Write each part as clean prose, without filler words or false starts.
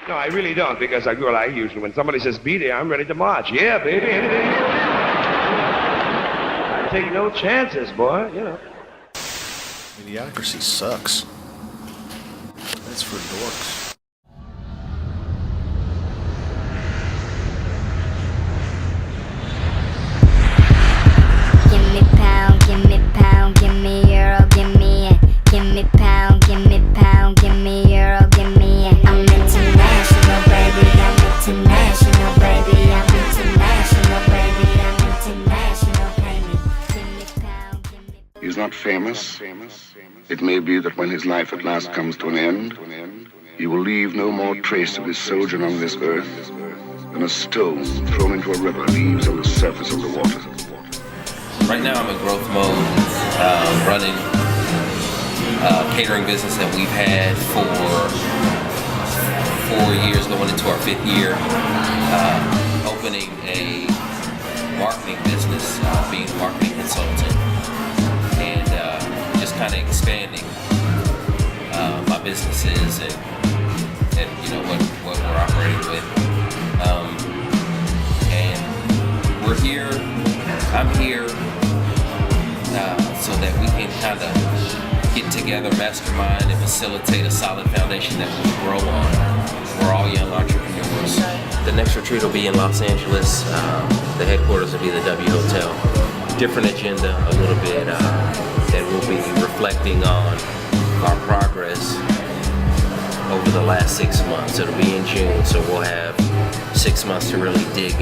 No, I really don't, because I usually, when somebody says be there, I'm ready to march. Yeah, baby, anything you want. I take no chances, boy, you know. Idiocracy sucks. That's for dorks. Give me pound, give me pound, give me euro, give me it. Give me pound, give me pound, give me euro, give me it. I'm international, baby, I'm international, baby, I'm international, baby, I'm international, baby. Give me pound, give me. He's not famous. It may be that when his life at last comes to an end, he will leave no more trace of his sojourn on this earth than a stone thrown into a river leaves on the surface of the water. Right now I'm in growth mode, running catering business that we've had for 4 years, going into our 5th year, opening a marketing business, being a marketing consultant, and just kind of expanding my businesses and you know what we're operating with. And we're here, I'm here so that we can kind of get together, mastermind, and facilitate a solid foundation that we can grow on. We're all young entrepreneurs. The next retreat will be in Los Angeles. The headquarters will be the W Hotel. Different agenda a little bit, and we'll be reflecting on our progress over the last 6 months. It'll be in June, so we'll have 6 months to really dig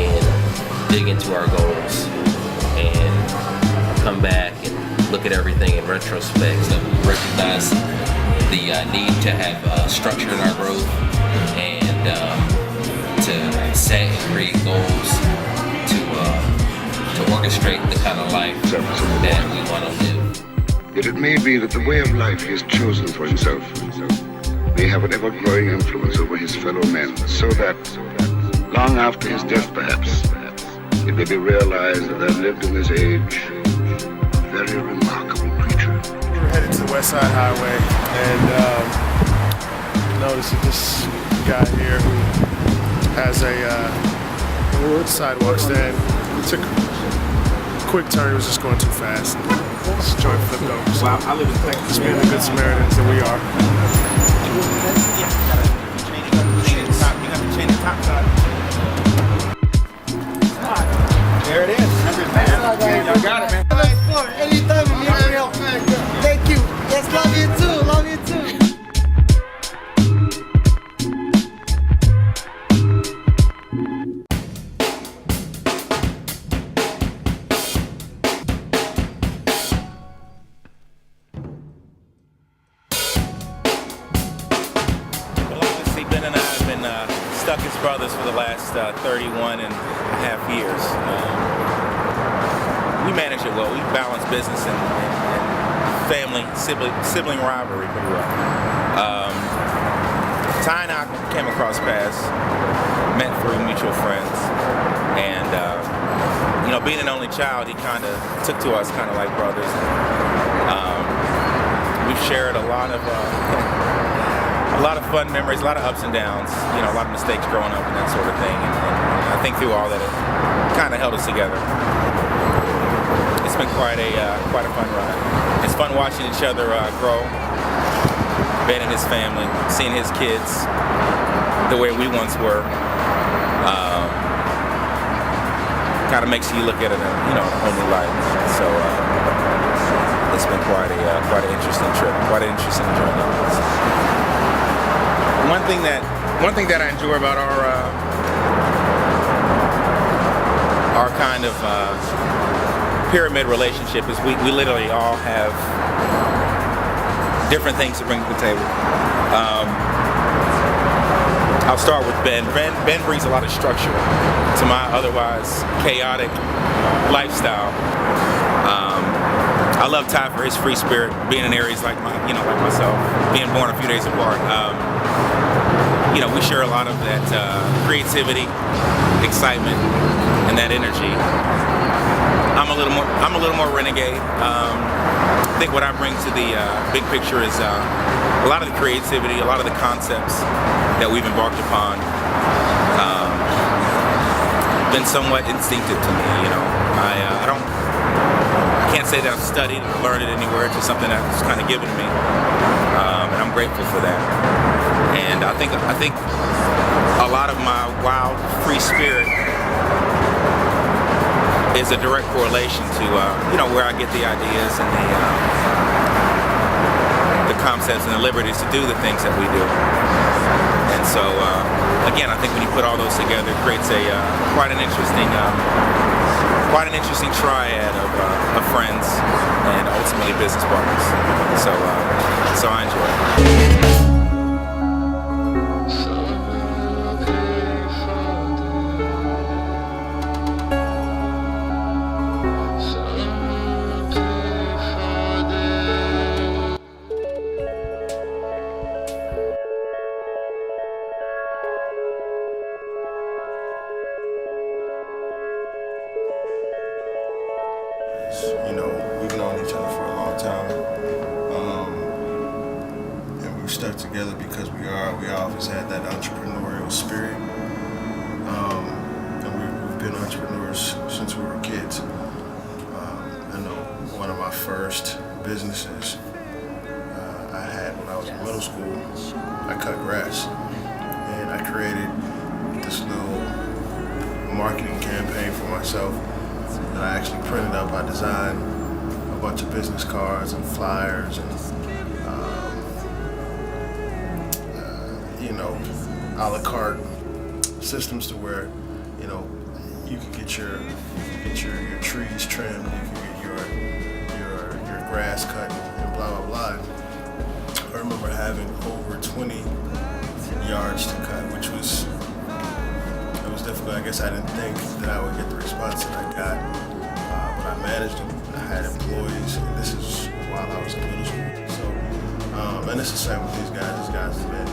into our goals, and come back and look at everything in retrospect. So we recognize the need to have structure in our growth, and to set and create goals to orchestrate the kind of life that we want to live. Yet it may be that the way of life he has chosen for himself may have an ever-growing influence over his fellow men, so that long after his death, perhaps, it may be realized that there lived in this age a very remarkable creature. We're headed to the West Side Highway, and notice that this guy here who has a sidewalk stand took a quick turn. He was just going too fast. This joint flipped over. So wow, I live in Texas. Just being the good Samaritans that we are. There it is. Y'all got it, man. Anytime you need help, man. Thank you. Yes, love you too. Love you too. Well, obviously, Ben and I have been stuck as brothers for the last 31 and a half years. We manage it well. We balance business and family, sibling rivalry pretty well. Ty and I came across paths, met through mutual friends, and you know, being an only child, he kind of took to us kind of like brothers. We've shared a lot of fun memories, a lot of ups and downs, you know, a lot of mistakes growing up and that sort of thing. And I think through all that, it kind of held us together. It's been quite a fun ride. It's fun watching each other grow. Ben and his family, seeing his kids the way we once were, kind of makes you look at it in, you know, a whole new light. So it's been quite an interesting trip, quite an interesting journey. One thing that I enjoy about our kind of pyramid relationship is we literally all have different things to bring to the table. I'll start with Ben. Ben brings a lot of structure to my otherwise chaotic lifestyle. I love Ty for his free spirit, being in areas like myself, being born a few days apart. You know, we share a lot of that creativity, excitement, and that energy. I'm a little more renegade. I think what I bring to the big picture is a lot of the creativity, a lot of the concepts, that we've embarked upon been somewhat instinctive to me. You know, I can't say that I've studied or learned it anywhere. It's just something that's kind of given to me, and I'm grateful for that. And I think a lot of my wild, free spirit is a direct correlation to you know, where I get the ideas and the concepts and the liberties to do the things that we do. And so again, I think when you put all those together, it creates a quite an interesting triad of friends and ultimately business partners. So I enjoy it. You know, we've known each other for a long time, and we've stuck together because we always had that entrepreneurial spirit, and we've been entrepreneurs since we were kids. I know one of my first businesses I had when I was in middle school, I cut grass, and I created this little marketing campaign for myself that I actually printed up. I designed a bunch of business cards and flyers and you know, a la carte systems to where, you know, you can get your trees trimmed, you can get your grass cut and blah blah blah. I remember having over 20 yards to cut, which was difficult. I guess I didn't think that I would get the response that I got, but I managed them. I had employees, and this is while I was in middle school. So, and it's the same with these guys. These guys have been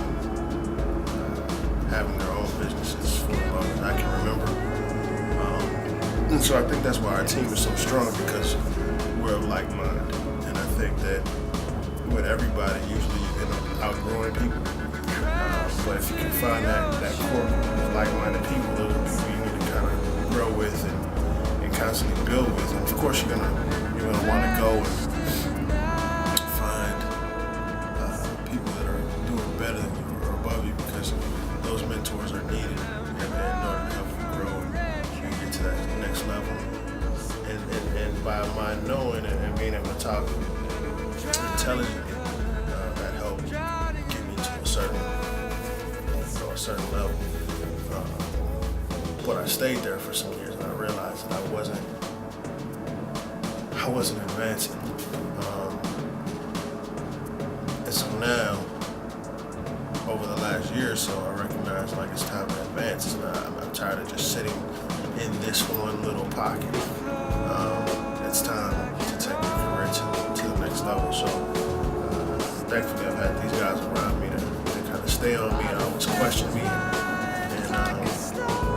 having their own businesses for as long as I can remember. And so I think that's why our team is so strong, because we're of like mind. And I think that with everybody, usually you end up outgrowing people. But if you can find that core of like-minded people, those are people you need to kind of grow with and constantly build with. And of course, you're gonna want to go and find people that are doing better than you or above you, because those mentors are needed in order to help you grow and get to that next level. And by my knowing and being able to talk intelligently, that helped get me to a certain level. But I stayed there for some years, and I realized that I wasn't advancing. And so now, over the last year or so, I recognize like it's time to advance. I'm tired of just sitting in this one little pocket. It's time to take my career to the next level. So thankfully, I've had these guys around me to kind of stay on me and always question me and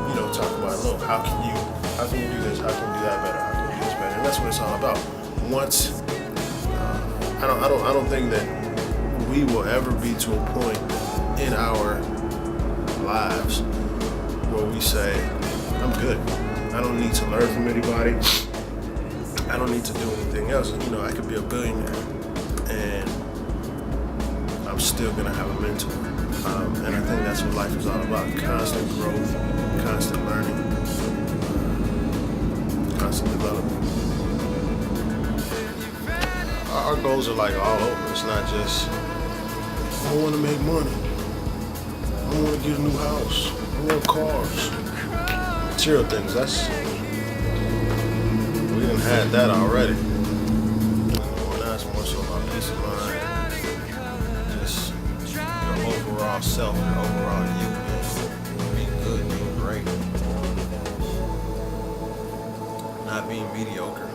you know, talk about, look, how can you do this? How can you do that better? How can you do this better? And that's what it's all about. Once I don't think that we will ever be to a point in our lives where we say, I'm good. I don't need to learn from anybody. I don't need to do anything else. You know, I could be a billionaire and I'm still gonna have a mentor. And I think that's what life is all about. Constant growth, constant learning, constant development. Our goals are like all over. It's not just, I want to make money. I want to get a new house. I want cars. Material things, we done had that already. Now it's more so about peace of mind. Just your overall self, your overall you. Being good, being great. Not being mediocre.